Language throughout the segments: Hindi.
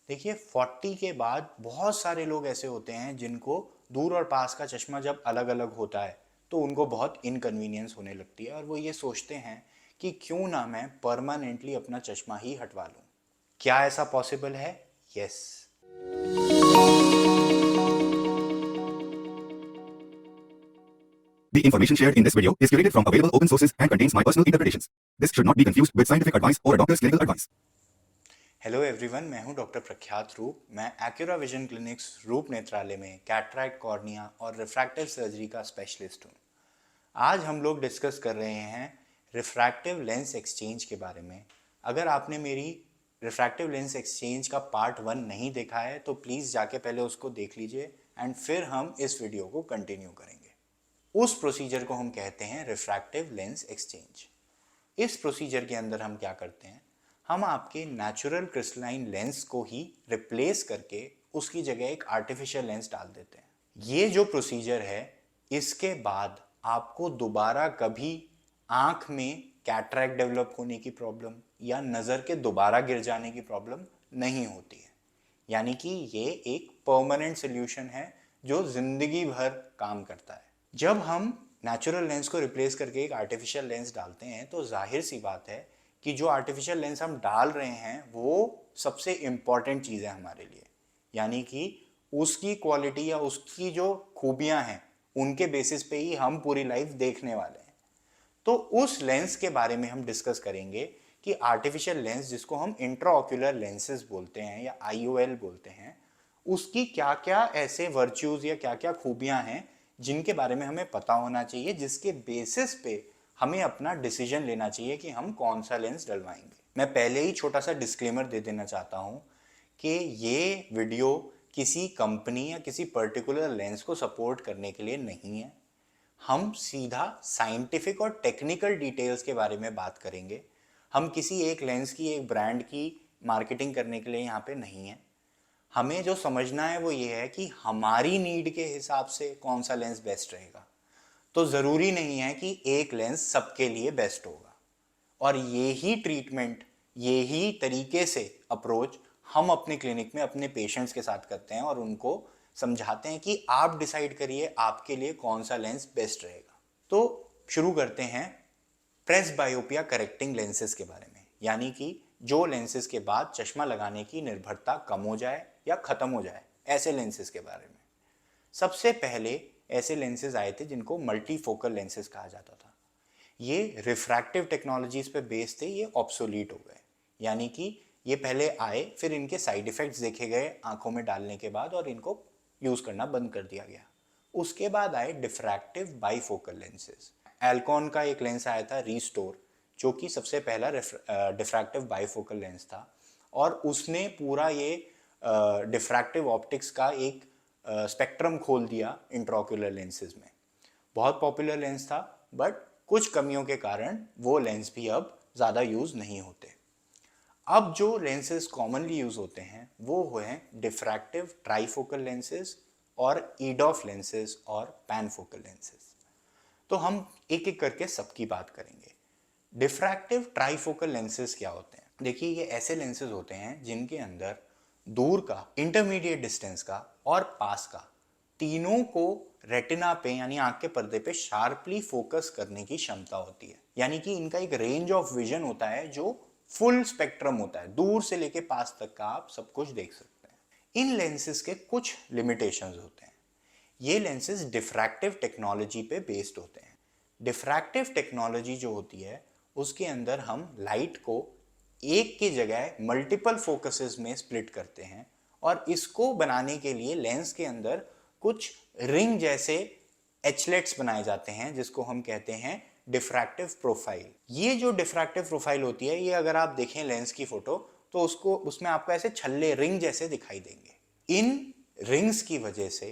देखिए 40 के बाद बहुत सारे लोग ऐसे होते हैं जिनको दूर और पास का चश्मा जब अलग अलग होता है तो उनको बहुत इनकन्वीनियंस होने लगती है और वो ये सोचते हैं कि क्यों ना मैं परमानेंटली अपना चश्मा ही हटवा लूं। क्या ऐसा पॉसिबल है? Yes. The information shared in this video is curated from available open sources and contains my personal interpretations. This should not be confused with scientific advice or a doctor's clinical advice. Hello everyone, मैं हूं डॉक्टर प्रख्यात रूप। मैं एक्यूरा विजन क्लिनिक्स रूप नेत्रालय में कैटरैक्ट, कॉर्निया और रिफ्रैक्टिव सर्जरी का स्पेशलिस्ट हूं। आज हम लोग डिस्कस कर रहे हैं रिफ्रैक्टिव लेंस एक्सचेंज के बारे में। अगर आपने मेरी रिफ्रैक्टिव लेंस एक्सचेंज का पार्ट 1 नहीं देखा है तो प्लीज़ जाके पहले उसको देख लीजिए एंड फिर हम इस वीडियो को कंटिन्यू करेंगे। उस प्रोसीजर को हम कहते हैं रिफ्रैक्टिव लेंस एक्सचेंज। इस प्रोसीजर के अंदर हम क्या करते हैं, हम आपके नेचुरल क्रिस्टलाइन लेंस को ही रिप्लेस करके उसकी जगह एक आर्टिफिशियल लेंस डाल देते हैं। ये जो प्रोसीजर है, इसके बाद आपको दोबारा कभी आंख में कैटरैक्ट डेवलप होने की प्रॉब्लम या नज़र के दोबारा गिर जाने की प्रॉब्लम नहीं होती है। यानी कि ये एक परमानेंट सोल्यूशन है जो जिंदगी भर काम करता है। जब हम नेचुरल लेंस को रिप्लेस करके एक आर्टिफिशियल लेंस डालते हैं तो जाहिर सी बात है कि जो आर्टिफिशियल लेंस हम डाल रहे हैं वो सबसे इम्पॉर्टेंट चीज़ है हमारे लिए। यानी कि उसकी क्वालिटी या उसकी जो खूबियां हैं उनके बेसिस पे ही हम पूरी लाइफ देखने वाले हैं। तो उस लेंस के बारे में हम डिस्कस करेंगे कि आर्टिफिशियल लेंस, जिसको हम इंट्राऑक्यूलर लेंसेज बोलते हैं या IOL बोलते हैं, उसकी क्या क्या ऐसे वर्च्यूज या क्या क्या खूबियां हैं जिनके बारे में हमें पता होना चाहिए, जिसके बेसिस पे हमें अपना डिसीजन लेना चाहिए कि हम कौन सा लेंस डलवाएंगे। मैं पहले ही छोटा सा डिस्क्लेमर दे देना चाहता हूं कि ये वीडियो किसी कंपनी या किसी पर्टिकुलर लेंस को सपोर्ट करने के लिए नहीं है। हम सीधा साइंटिफिक और टेक्निकल डिटेल्स के बारे में बात करेंगे। हम किसी एक लेंस की, एक ब्रांड की मार्केटिंग करने के लिए यहाँ पे नहीं है। हमें जो समझना है वो ये है कि हमारी नीड के हिसाब से कौन सा लेंस बेस्ट रहेगा। तो ज़रूरी नहीं है कि एक लेंस सबके लिए बेस्ट होगा। और ये ही ट्रीटमेंट, ये ही तरीके से अप्रोच हम अपने क्लिनिक में अपने पेशेंट्स के साथ करते हैं और उनको समझाते हैं कि आप डिसाइड करिए आपके लिए कौन सा लेंस बेस्ट रहेगा। तो शुरू करते हैं प्रेस बायोपिया करेक्टिंग लेंसेज के बारे में। यानी कि जो लेंसेज के बाद चश्मा लगाने की निर्भरता कम हो जाए या ख़त्म हो जाए, ऐसे लेंसेज के बारे में। सबसे पहले ऐसे लेंसेज आए थे जिनको मल्टीफोकल लेंसेज कहा जाता था। ये रिफ्रैक्टिव टेक्नोलॉजीज पे बेस्ड थे, ये ऑब्सोलीट हो गए। यानी कि ये पहले आए, फिर इनके साइड इफेक्ट्स देखे गए आंखों में डालने के बाद और इनको यूज़ करना बंद कर दिया गया। उसके बाद आए डिफ्रैक्टिव बाईफोकल लेंसेज। एल्कॉन का एक लेंस आया था रीस्टोर, जो कि सबसे पहला डिफ्रैक्टिव बाईफोकल लेंस था और उसने पूरा ये डिफ्रैक्टिव ऑप्टिक्स का एक स्पेक्ट्रम खोल दिया इंट्राओक्यूलर लेंसेज में। बहुत पॉपुलर लेंस था, बट कुछ कमियों के कारण वो लेंस भी अब ज़्यादा यूज़ नहीं होते। अब जो लेंसेज कॉमनली यूज़ होते हैं वो हैं डिफ्रैक्टिव ट्राईफोकल लेंसेज और ईडॉफ लेंसेज और पैनफोकल लेंसेज। तो हम एक एक करके सबकी बात करेंगे। डिफ्रैक्टिव ट्राईफोकल लेंसेज क्या होते हैं? देखिए, ये ऐसे लेंसेज होते हैं जिनके अंदर दूर का, इंटरमीडिएट डिस्टेंस का और पास का, तीनों को रेटिना पे यानी आंख के पर्दे पे शार्पली फोकस करने की क्षमता होती है। यानी कि इनका एक रेंज ऑफ विजन होता है जो फुल स्पेक्ट्रम होता है, दूर से लेके पास तक का आप सब कुछ देख सकते हैं। इन लेंसेज के कुछ लिमिटेशंस होते हैं। ये लेंसेज डिफ्रैक्टिव टेक्नोलॉजी पे बेस्ड होते हैं। डिफ्रैक्टिव टेक्नोलॉजी जो होती है उसके अंदर हम लाइट को एक की जगह मल्टीपल फोकसेस में स्प्लिट करते हैं और इसको बनाने के लिए लेंस के अंदर कुछ रिंग जैसे एचलेट्स बनाए जाते हैं जिसको हम कहते हैं डिफ्रैक्टिव प्रोफाइल। ये जो डिफ्रैक्टिव प्रोफाइल होती है, ये अगर आप देखें लेंस की फोटो तो उसको, उसमें आपको ऐसे छल्ले रिंग जैसे दिखाई देंगे। इन रिंग्स की वजह से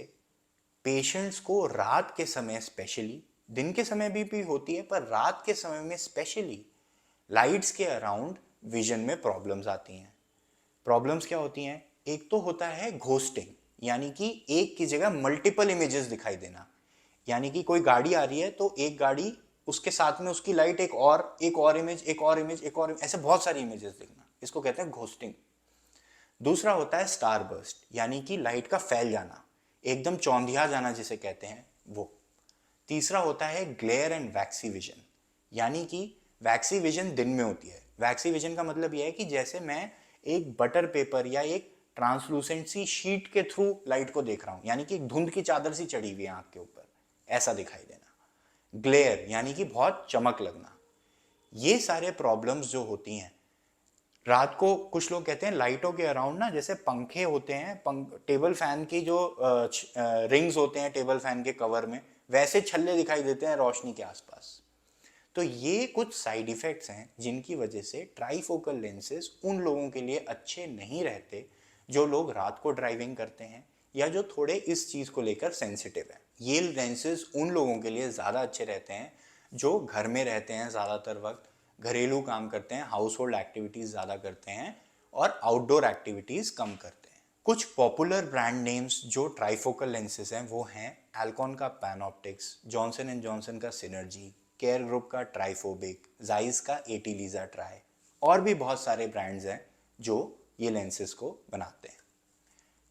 पेशेंट्स को रात के समय स्पेशली, दिन के समय भी होती है पर रात के समय में स्पेशली, लाइट्स के अराउंड विजन में प्रॉब्लम्स आती हैं। प्रॉब्लम्स क्या होती हैं? एक तो होता है घोस्टिंग, यानी कि एक की जगह मल्टीपल इमेजेस दिखाई देना। यानी कि कोई गाड़ी आ रही है तो एक गाड़ी, उसके साथ में उसकी लाइट, एक और इमेज, एक और इमेज, एक और, ऐसे बहुत सारी इमेजेस दिखना, इसको कहते हैं घोस्टिंग। दूसरा होता है स्टार बर्स्ट, यानी कि लाइट का फैल जाना, एकदम चौंधिया जाना जिसे कहते हैं वो। तीसरा होता है ग्लेयर एंड वैक्सी विजन, यानी कि वैक्सी विजन दिन में होती है। वैक्सी विजन का मतलब यह है कि जैसे मैं एक बटर पेपर या एक ट्रांसलूसेंट सी शीट के थ्रू लाइट को देख रहा हूं, यानी कि एक धुंध की चादर सी चढ़ी हुई है आंख के ऊपर, ऐसा दिखाई देना। ग्लेयर यानी कि बहुत चमक लगना। ये सारे प्रॉब्लम्स जो होती हैं रात को, कुछ लोग कहते हैं लाइटों के अराउंड ना जैसे पंखे होते हैं, टेबल फैन की जो रिंग्स होते हैं टेबल फैन के कवर में, वैसे छल्ले दिखाई देते हैं रोशनी के आसपास। तो ये कुछ साइड इफेक्ट्स हैं जिनकी वजह से ट्राइफोकल लेंसेज उन लोगों के लिए अच्छे नहीं रहते जो लोग रात को ड्राइविंग करते हैं या जो थोड़े इस चीज़ को लेकर सेंसिटिव हैं। ये लेंसेज उन लोगों के लिए ज़्यादा अच्छे रहते हैं जो घर में रहते हैं, ज़्यादातर वक्त घरेलू काम करते हैं, हाउस होल्ड एक्टिविटीज़ ज़्यादा करते हैं और आउटडोर एक्टिविटीज़ कम करते हैं। कुछ पॉपुलर ब्रांड नेम्स जो ट्राइफोकल लेंसेज हैं वो हैं एल्कॉन का पैनऑप्टिक्स, जॉनसन एंड जॉनसन का सिनर्जी, केयर ग्रुप का ट्राइफोबिक, जाइस का एटीलीजा ट्राई, और भी बहुत सारे ब्रांड्स हैं जो ये लेंसेज को बनाते हैं।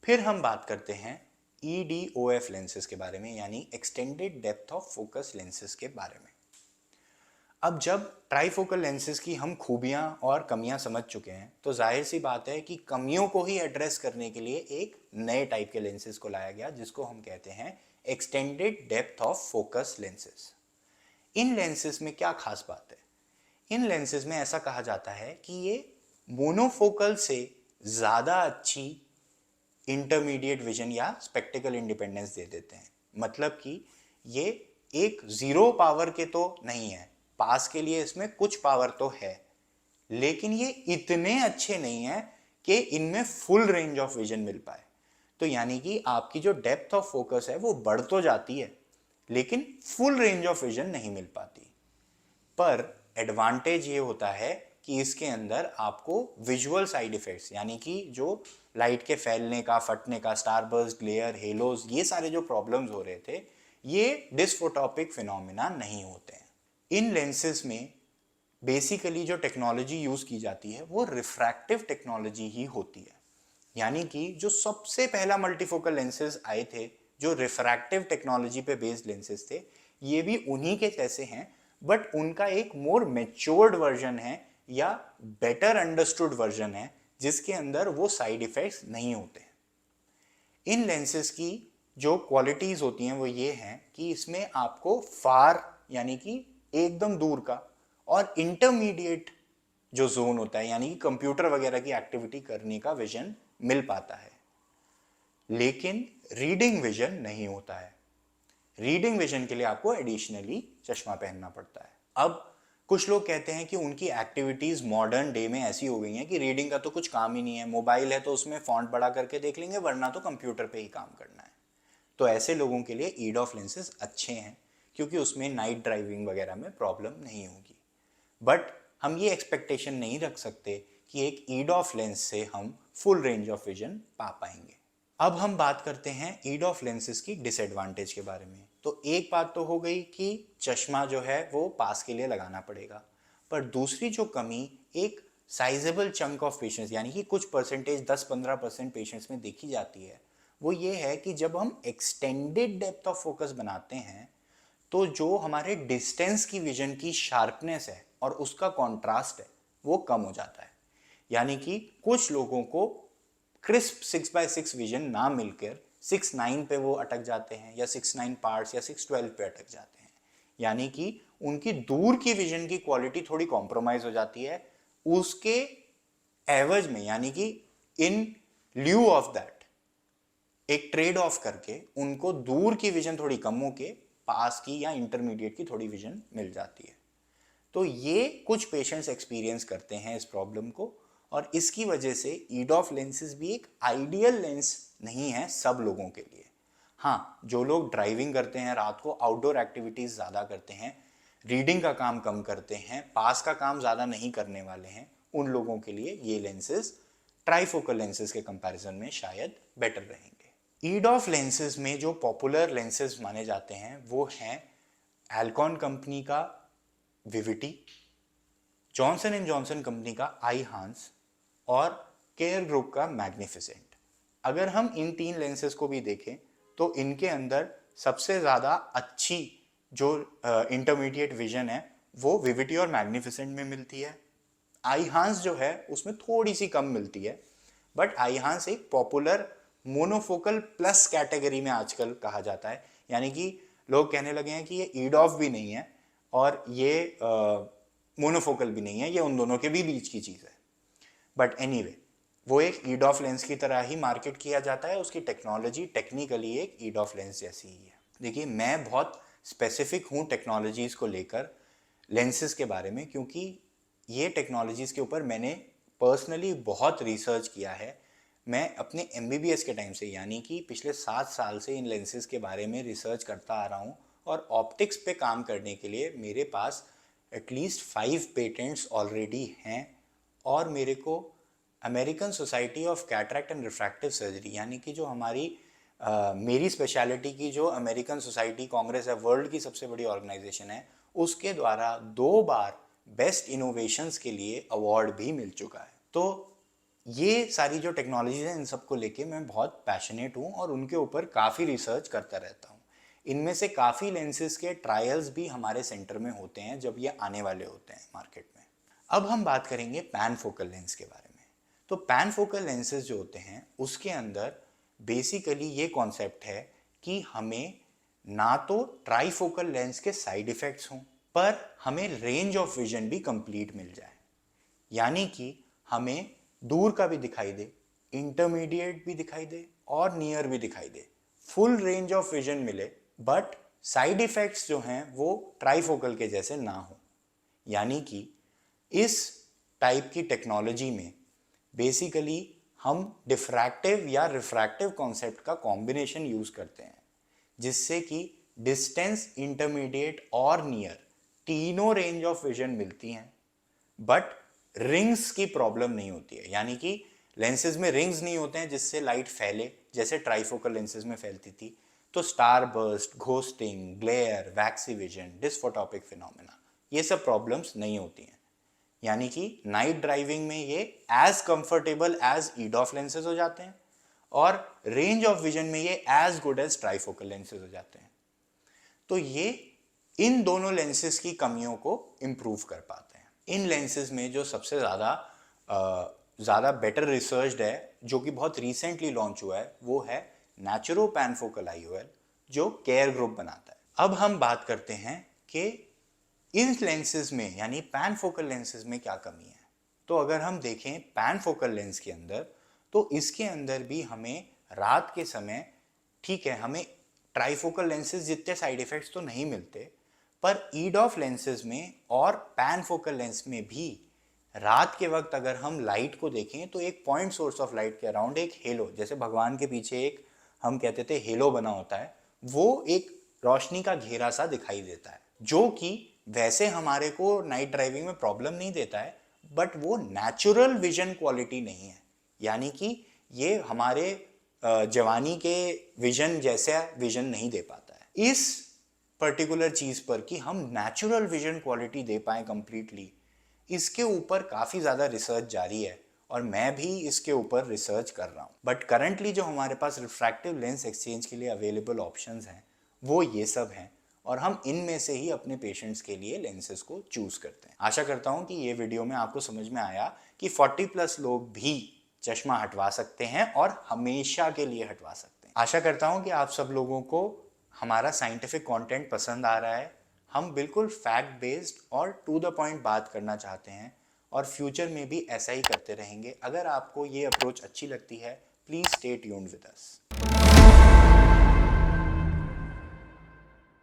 फिर हम बात करते हैं EDOF लेंसेज के बारे में, यानी extended depth of focus lenses के बारे में। अब जब ट्राइफोकल लेंसेज की हम खूबियां और कमियां समझ चुके हैं तो जाहिर सी बात है कि कमियों को ही एड्रेस करने के लिए एक नए टाइप के लेंसेज को लाया गया जिसको हम कहते हैं extended depth of focus lenses. In lenses में क्या खास बात है? इन लेंसेज में ऐसा कहा जाता है कि ये मोनोफोकल से ज़्यादा अच्छी इंटरमीडिएट विजन या स्पेक्टिकल इंडिपेंडेंस दे देते हैं। मतलब कि ये एक जीरो पावर के तो नहीं है, पास के लिए इसमें कुछ पावर तो है, लेकिन ये इतने अच्छे नहीं है कि इनमें फुल रेंज ऑफ विजन मिल पाए। तो यानी कि आपकी जो डेप्थ ऑफ फोकस है वो बढ़ तो जाती है लेकिन फुल रेंज ऑफ विजन नहीं मिल पाती। पर एडवांटेज ये होता है कि इसके अंदर आपको विजुअल साइड इफेक्ट्स, यानी कि जो लाइट के फैलने का, फटने का, स्टारबर्स्ट, ग्लेयर, हेलोज, ये सारे जो प्रॉब्लम्स हो रहे थे, ये डिस्फोटोपिक फिनोमिना नहीं होते हैं। इन लेंसेज में बेसिकली जो टेक्नोलॉजी यूज की जाती है वो रिफ्रैक्टिव टेक्नोलॉजी ही होती है। यानी कि जो सबसे पहला मल्टीफोकल लेंसेज आए थे जो रिफ्रैक्टिव टेक्नोलॉजी पे बेस्ड लेंसेज थे, ये भी उन्हीं के जैसे हैं, बट उनका एक मोर मैच्योर्ड वर्जन है या बेटर अंडरस्टूड वर्जन है जिसके अंदर वो साइड इफेक्ट्स नहीं होते। इन लेंसेज की जो क्वालिटीज होती हैं वो ये हैं कि इसमें आपको फार यानी कि एकदम दूर का और इंटरमीडिएट जो जोन होता है यानी कि कंप्यूटर वगैरह की एक्टिविटी करने का विजन मिल पाता है, लेकिन रीडिंग विजन नहीं होता है। रीडिंग विजन के लिए आपको एडिशनली चश्मा पहनना पड़ता है। अब कुछ लोग कहते हैं कि उनकी एक्टिविटीज मॉडर्न डे में ऐसी हो गई हैं कि रीडिंग का तो कुछ काम ही नहीं है, मोबाइल है तो उसमें फॉन्ट बड़ा करके देख लेंगे, वरना तो कंप्यूटर पे ही काम करना है। तो ऐसे लोगों के लिए EDOF लेंसेज अच्छे हैं क्योंकि उसमें नाइट ड्राइविंग वगैरह में प्रॉब्लम नहीं होगी। बट हम ये एक्सपेक्टेशन नहीं रख सकते कि एक EDOF लेंस से हम फुल रेंज ऑफ विजन पा पाएंगे। अब हम बात करते हैं EDOF लेंसेज की डिसएडवांटेज के बारे में। तो एक बात तो हो गई कि चश्मा जो है वो पास के लिए लगाना पड़ेगा, पर दूसरी जो कमी एक साइजेबल चंक ऑफ पेशेंट्स यानी कि कुछ परसेंटेज 10-15% पेशेंट्स में देखी जाती है, वो ये है कि जब हम एक्सटेंडेड डेप्थ ऑफ फोकस बनाते हैं तो जो हमारे डिस्टेंस की विजन की शार्पनेस है और उसका कॉन्ट्रास्ट है वो कम हो जाता है। यानी कि कुछ लोगों को क्रिस्प 6x6 विजन ना मिलकर 6:9 पे वो अटक जाते हैं या 6:9 पार्ट्स या 6:12 पे अटक जाते हैं। यानी कि उनकी दूर की विजन की क्वालिटी थोड़ी कॉम्प्रोमाइज हो जाती है। उसके एवज में यानी कि इन ल्यू ऑफ दैट एक ट्रेड ऑफ करके उनको दूर की विजन थोड़ी कम होके पास की या इंटरमीडिएट की थोड़ी विजन मिल जाती है। तो ये कुछ पेशेंट्स एक्सपीरियंस करते हैं इस प्रॉब्लम को, और इसकी वजह से EDOF लेंसेज भी एक आइडियल लेंस नहीं है सब लोगों के लिए। हाँ, जो लोग ड्राइविंग करते हैं, रात को आउटडोर एक्टिविटीज़ ज़्यादा करते हैं, रीडिंग का काम कम करते हैं, पास का काम ज़्यादा नहीं करने वाले हैं, उन लोगों के लिए ये लेंसेज ट्राइफोकल लेंसेज के कंपैरिजन में शायद बेटर रहेंगे। EDOF लेंसेज में जो पॉपुलर लेंसेज माने जाते हैं वो हैं एल्कॉन कंपनी का विविटी, जॉनसन एंड जॉनसन कंपनी का आई हांस और केयर ग्रुप का मैग्निफिसेंट। अगर हम इन 3 लेंसेज को भी देखें तो इनके अंदर सबसे ज़्यादा अच्छी जो इंटरमीडिएट विजन है वो विविटी और मैग्निफिसेंट में मिलती है। आईहांस जो है उसमें थोड़ी सी कम मिलती है, बट आईहांस एक पॉपुलर मोनोफोकल प्लस कैटेगरी में आजकल कहा जाता है, यानी कि लोग कहने लगे हैं कि ये ईडॉफ भी नहीं है और ये मोनोफोकल भी नहीं है, ये उन दोनों के भी बीच की चीज़ है। बट एनीवे वो एक ईडॉफ लेंस की तरह ही मार्केट किया जाता है, उसकी टेक्नोलॉजी टेक्निकली एक ईडॉफ लेंस जैसी ही है। देखिए मैं बहुत स्पेसिफिक हूँ टेक्नोलॉजीज़ को लेकर लेंसेज के बारे में, क्योंकि ये टेक्नोलॉजीज़ के ऊपर मैंने पर्सनली बहुत रिसर्च किया है। मैं अपने MBBS के टाइम से, यानी कि पिछले 7 साल से इन लेंसेज के बारे में रिसर्च करता आ रहा हूँ और ऑप्टिक्स पे काम करने के लिए मेरे पास एटलीस्ट 5 पेटेंट्स ऑलरेडी हैं और मेरे को American society of cataract and refractive surgery, यानी कि जो हमारी मेरी स्पेशलिटी की जो अमेरिकन सोसाइटी कांग्रेस है, वर्ल्ड की सबसे बड़ी ऑर्गेनाइजेशन है, उसके द्वारा 2 बार बेस्ट इनोवेशंस के लिए अवार्ड भी मिल चुका है। तो ये सारी जो टेक्नोलॉजीज हैं इन सबको लेके मैं बहुत पैशनेट हूँ और उनके ऊपर काफ़ी रिसर्च करता रहता हूँ। इनमें से काफ़ी लेंसेज के ट्रायल्स भी हमारे सेंटर में होते हैं जब ये आने वाले होते हैं मार्केट में। अब हम बात करेंगे पैन फोकल लेंस के बारे में। तो पैन फोकल लेंसेज जो होते हैं उसके अंदर बेसिकली ये कॉन्सेप्ट है कि हमें ना तो ट्राईफोकल लेंस के साइड इफ़ेक्ट्स हों, पर हमें रेंज ऑफ विजन भी कंप्लीट मिल जाए, यानी कि हमें दूर का भी दिखाई दे, इंटरमीडिएट भी दिखाई दे और नियर भी दिखाई दे, फुल रेंज ऑफ विजन मिले, बट साइड इफ़ेक्ट्स जो हैं वो ट्राईफोकल के जैसे ना हो। यानी कि इस टाइप की टेक्नोलॉजी में बेसिकली हम डिफ्रैक्टिव या रिफ्रैक्टिव कॉन्सेप्ट का कॉम्बिनेशन यूज़ करते हैं, जिससे कि डिस्टेंस, इंटरमीडिएट और नियर तीनों रेंज ऑफ विजन मिलती हैं, बट रिंग्स की प्रॉब्लम नहीं होती है। यानी कि लेंसेज में रिंग्स नहीं होते हैं जिससे लाइट फैले, जैसे ट्राईफोकल लेंसेज में फैलती थी। तो स्टार बर्स्ट, घोस्टिंग, ग्लेयर, वैक्सी विजन, डिस्फोटोपिक फिनोमेना, ये सब प्रॉब्लम्स नहीं होती हैं। यानी कि नाइट ड्राइविंग में ये as comfortable as EDOF lenses हो जाते हैं और रेंज ऑफ विजन में ये as good as trifocal lenses हो जाते हैं। तो ये इन दोनों लेंसेज की कमियों को इम्प्रूव कर पाते हैं। इन लेंसेज में जो सबसे ज़्यादा बेटर रिसर्च्ड है, जो कि बहुत रिसेंटली लॉन्च हुआ है, वो है नेचुरो पैन फोकल IOL, जो केयर ग्रुप बनाता है। अब हम बात करते हैं कि इन लेंसेज में यानी पैन फोकल लेंसेज में क्या कमी है। तो अगर हम देखें पैन फोकल लेंस के अंदर, तो इसके अंदर भी हमें रात के समय, ठीक है, हमें ट्राईफोकल लेंसेज जितने साइड इफ़ेक्ट्स तो नहीं मिलते, पर ईडॉफ लेंसेज में और पैन फोकल लेंस में भी रात के वक्त अगर हम लाइट को देखें तो एक पॉइंट सोर्स ऑफ लाइट के अराउंड एक हेलो, जैसे भगवान के पीछे एक हम कहते थे हेलो बना होता है, वो एक रोशनी का घेरा सा दिखाई देता है, जो कि वैसे हमारे को नाइट ड्राइविंग में प्रॉब्लम नहीं देता है, बट वो नेचुरल विजन क्वालिटी नहीं है। यानी कि ये हमारे जवानी के विजन जैसा विजन नहीं दे पाता है। इस पर्टिकुलर चीज़ पर कि हम नेचुरल विजन क्वालिटी दे पाएँ कंप्लीटली, इसके ऊपर काफ़ी ज़्यादा रिसर्च जारी है और मैं भी इसके ऊपर रिसर्च कर रहा हूँ। बट करंटली जो हमारे पास रिफ्रैक्टिव लेंस एक्सचेंज के लिए अवेलेबल ऑप्शंस हैं वो ये सब हैं और हम इनमें से ही अपने पेशेंट्स के लिए लेंसेज को चूज़ करते हैं। आशा करता हूँ कि ये वीडियो में आपको समझ में आया कि 40+ लोग भी चश्मा हटवा सकते हैं और हमेशा के लिए हटवा सकते हैं। आशा करता हूँ कि आप सब लोगों को हमारा साइंटिफिक कंटेंट पसंद आ रहा है। हम बिल्कुल फैक्ट बेस्ड और टू द पॉइंट बात करना चाहते हैं और फ्यूचर में भी ऐसा ही करते रहेंगे। अगर आपको ये अप्रोच अच्छी लगती है, please stay tuned with us.